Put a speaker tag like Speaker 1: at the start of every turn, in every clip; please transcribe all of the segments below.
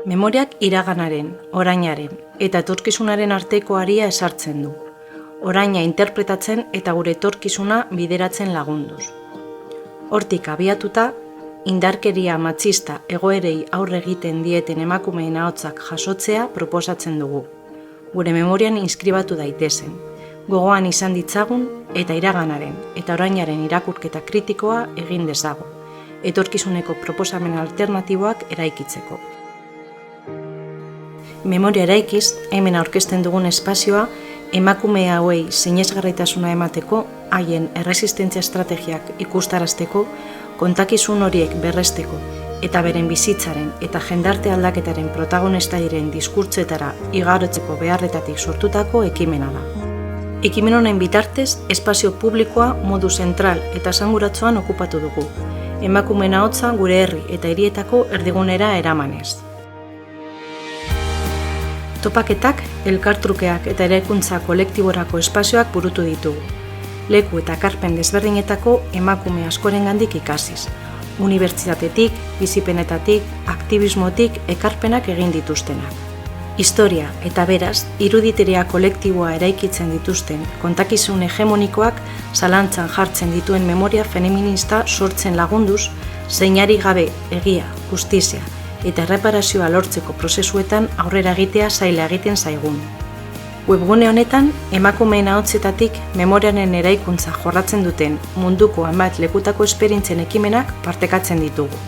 Speaker 1: Memoriak iraganaren, orainaren eta etorkizunaren arteko haria esartzen du. Oraina interpretatzen eta gure etorkizuna bideratzen lagunduz. Hortik abiatuta, indarkeria matxista egoerei aurre egiten dieten emakumeen ahotsak jasotzea proposatzen dugu. Gure memorian inskribatu daitezen, gogoan izan ditzagun eta iraganaren eta orainaren irakurketa kritikoa egin dezagun, etorkizuneko proposamen alternatiboak eraikitzeko. Memoria eraikiz, hemen aurkezten dugun espazioa, emakume hauei sinesgarritasuna emateko, haien erresistentzia estrategiak ikustarazteko, kontakizun horiek berresteko eta beren bizitzaren eta jendarte aldaketaren protagonista diren diskurtsetara igarotzeko beharretatik sortutako ekimena da. Ekimen honen bitartez, espazio publikoa modu zentral eta esanguratsuan okupatu dugu, emakumeen ahotsa gure herri eta hirietako erdigunera eramanez. Topaketak, elkartrukeak eta eraikuntza kolektiborako espazioak burutu ditugu. Leku eta ekarpen desberdinetako emakume askorengandik ikasiz. Unibertsitatetik, bizipenetatik, aktivismotik ekarpenak egin dituztenak. Historia eta beraz, iruditeria kolektiboa eraikitzen dituzten kontakizun hegemonikoak zalantzan jartzen dituen memoria feminista sortzen lagunduz, zeinari gabe egia, justizia eta erreparazioa lortzeko prozesuetan aurrera egitea zaila egiten zaigun. Webgune honetan, emakumeen ahotsetatik memoriaren eraikuntza jorratzen duten munduko hainbat lekutako esperientzien ekimenak partekatzen ditugu.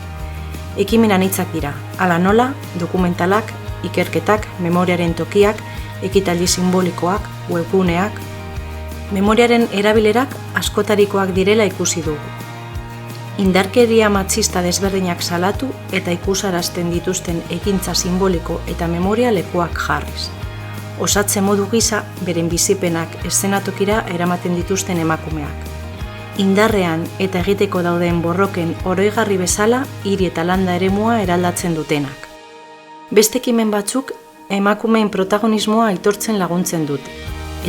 Speaker 1: Ekimen anitzak dira, hala nola, dokumentalak, ikerketak, memoriaren tokiak, ekitaldi simbolikoak, webguneak. Memoriaren erabilerak askotarikoak direla ikusi dugu. Indarkeria matxista desberdinak salatu eta ikusarazten dituzten ekintza simboliko eta memoria lekuak jarriz. Osatze modu gisa beren bizipenak eszenatokira eramaten dituzten emakumeak. Indarrean eta egiteko dauden borroken oroigarri bezala hiri eta landa eremua eraldatzen dutenak. Beste ekimen batzuk emakumeen protagonismoa aitortzen laguntzen dute,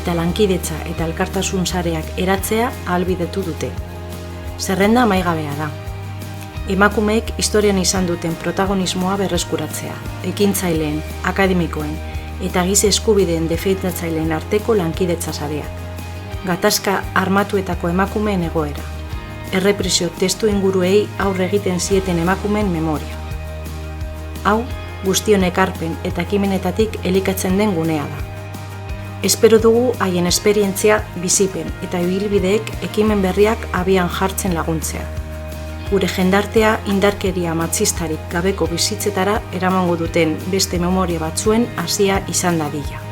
Speaker 1: eta lankidetza eta elkartasun sareak eratzea ahalbidetu dute. Zerrenda amaigabea da. Emakumeek historian izan duten protagonismoa berreskuratzea, ekintzaileen, akademikoen eta giza eskubideen defendatzaileen arteko lankidetza sareak. Gatazka armatuetako emakumeen egoera. Errepresio testu inguruei aurre egiten zieten emakumeen memoria. Hau, guztion ekarpen eta ekimenetatik elikatzen den gunea da. Espero dugu haien esperientzia, bizipen eta ibilbideek ekimen berriak abian jartzen laguntzea. Gure jendartea indarkeria matxistarik gabeko bizitzetara eramango duten beste memoria batzuen hasia izan dadila.